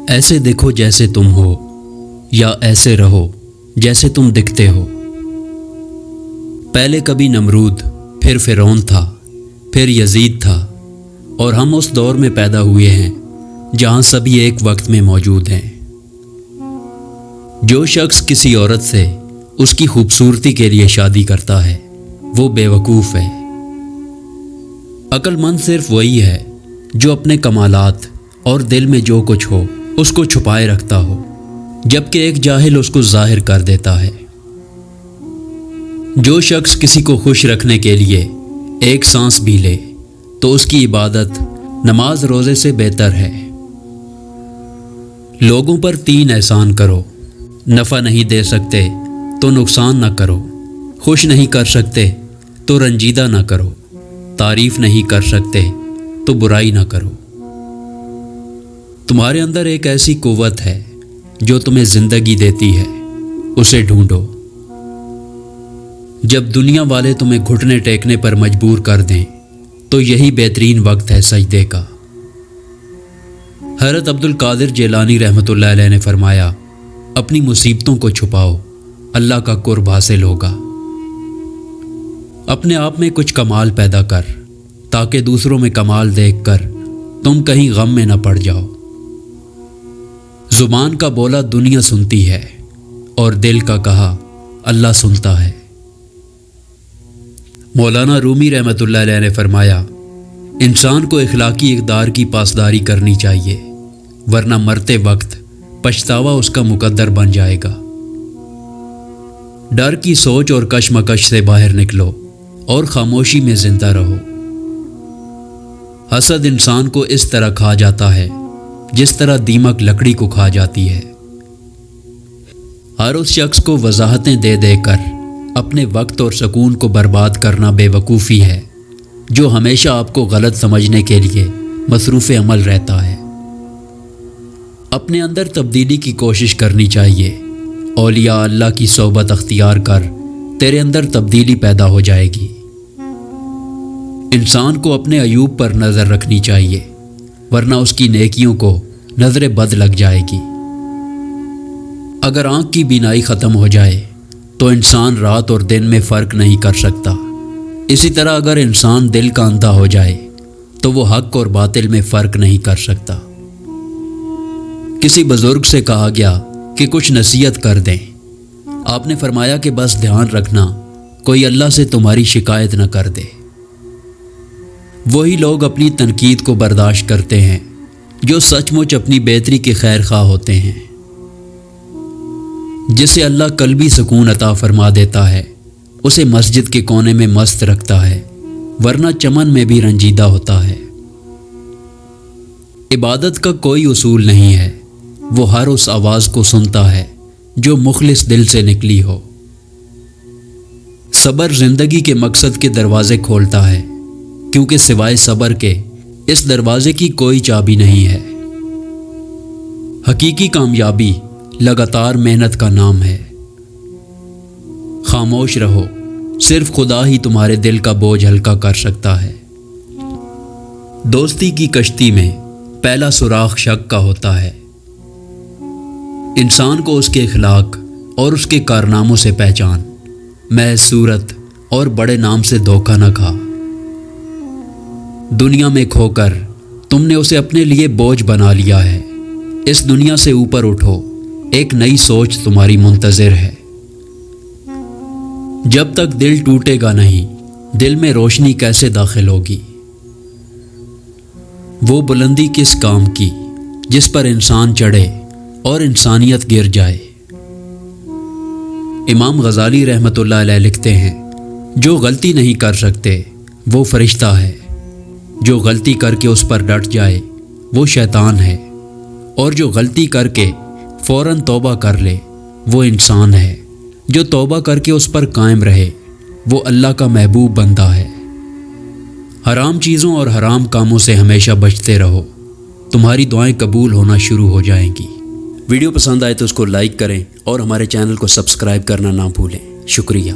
ایسے دیکھو جیسے تم ہو، یا ایسے رہو جیسے تم دکھتے ہو۔ پہلے کبھی نمرود، پھر فرعون تھا، پھر یزید تھا، اور ہم اس دور میں پیدا ہوئے ہیں جہاں سبھی ایک وقت میں موجود ہیں۔ جو شخص کسی عورت سے اس کی خوبصورتی کے لیے شادی کرتا ہے وہ بے وقوف ہے۔ عقل مند صرف وہی ہے جو اپنے کمالات اور دل میں جو کچھ ہو اس کو چھپائے رکھتا ہو، جبکہ ایک جاہل اس کو ظاہر کر دیتا ہے۔ جو شخص کسی کو خوش رکھنے کے لیے ایک سانس بھی لے تو اس کی عبادت نماز روزے سے بہتر ہے۔ لوگوں پر 3 احسان کرو: نفع نہیں دے سکتے تو نقصان نہ کرو، خوش نہیں کر سکتے تو رنجیدہ نہ کرو، تعریف نہیں کر سکتے تو برائی نہ کرو۔ تمہارے اندر ایک ایسی قوت ہے جو تمہیں زندگی دیتی ہے، اسے ڈھونڈو۔ جب دنیا والے تمہیں گھٹنے ٹیکنے پر مجبور کر دیں تو یہی بہترین وقت ہے سجدے کا۔ حضرت عبد القادر جیلانی رحمۃ اللہ علیہ نے فرمایا، اپنی مصیبتوں کو چھپاؤ، اللہ کا قرب حاصل ہوگا۔ اپنے آپ میں کچھ کمال پیدا کر تاکہ دوسروں میں کمال دیکھ کر تم کہیں غم میں نہ پڑ جاؤ۔ زبان کا بولا دنیا سنتی ہے اور دل کا کہا اللہ سنتا ہے۔ مولانا رومی رحمۃ اللہ علیہ نے فرمایا، انسان کو اخلاقی اقدار کی پاسداری کرنی چاہیے، ورنہ مرتے وقت پچھتاوا اس کا مقدر بن جائے گا۔ ڈر کی سوچ اور کشمکش سے باہر نکلو اور خاموشی میں زندہ رہو۔ حسد انسان کو اس طرح کھا جاتا ہے جس طرح دیمک لکڑی کو کھا جاتی ہے۔ ہر اس شخص کو وضاحتیں دے دے کر اپنے وقت اور سکون کو برباد کرنا بے وقوفی ہے جو ہمیشہ آپ کو غلط سمجھنے کے لیے مصروف عمل رہتا ہے۔ اپنے اندر تبدیلی کی کوشش کرنی چاہیے۔ اولیاء اللہ کی صحبت اختیار کر تیرے اندر تبدیلی پیدا ہو جائے گی۔ انسان کو اپنے عیوب پر نظر رکھنی چاہیے، ورنہ اس کی نیکیوں کو نظر بد لگ جائے گی۔ اگر آنکھ کی بینائی ختم ہو جائے تو انسان رات اور دن میں فرق نہیں کر سکتا۔ اسی طرح اگر انسان دل کا اندھا ہو جائے تو وہ حق اور باطل میں فرق نہیں کر سکتا۔ کسی بزرگ سے کہا گیا کہ کچھ نصیحت کر دیں۔ آپ نے فرمایا کہ بس دھیان رکھنا کوئی اللہ سے تمہاری شکایت نہ کر دے۔ وہی لوگ اپنی تنقید کو برداشت کرتے ہیں جو سچ مچ اپنی بہتری کے خیر خواہ ہوتے ہیں۔ جسے اللہ قلبی سکون عطا فرما دیتا ہے اسے مسجد کے کونے میں مست رکھتا ہے، ورنہ چمن میں بھی رنجیدہ ہوتا ہے۔ عبادت کا کوئی اصول نہیں ہے، وہ ہر اس آواز کو سنتا ہے جو مخلص دل سے نکلی ہو۔ صبر زندگی کے مقصد کے دروازے کھولتا ہے، کیونکہ سوائے صبر کے اس دروازے کی کوئی چابی نہیں ہے۔ حقیقی کامیابی لگاتار محنت کا نام ہے۔ خاموش رہو، صرف خدا ہی تمہارے دل کا بوجھ ہلکا کر سکتا ہے۔ دوستی کی کشتی میں پہلا سوراخ شک کا ہوتا ہے۔ انسان کو اس کے اخلاق اور اس کے کارناموں سے پہچان، محض صورت اور بڑے نام سے دھوکہ نہ کھا۔ دنیا میں کھو کر تم نے اسے اپنے لیے بوجھ بنا لیا ہے۔ اس دنیا سے اوپر اٹھو، ایک نئی سوچ تمہاری منتظر ہے۔ جب تک دل ٹوٹے گا نہیں، دل میں روشنی کیسے داخل ہوگی؟ وہ بلندی کس کام کی جس پر انسان چڑھے اور انسانیت گر جائے؟ امام غزالی رحمۃ اللہ علیہ لکھتے ہیں، جو غلطی نہیں کر سکتے وہ فرشتہ ہے، جو غلطی کر کے اس پر ڈٹ جائے وہ شیطان ہے، اور جو غلطی کر کے فوراً توبہ کر لے وہ انسان ہے، جو توبہ کر کے اس پر قائم رہے وہ اللہ کا محبوب بندہ ہے۔ حرام چیزوں اور حرام کاموں سے ہمیشہ بچتے رہو، تمہاری دعائیں قبول ہونا شروع ہو جائیں گی۔ ویڈیو پسند آئے تو اس کو لائک کریں اور ہمارے چینل کو سبسکرائب کرنا نہ بھولیں۔ شکریہ۔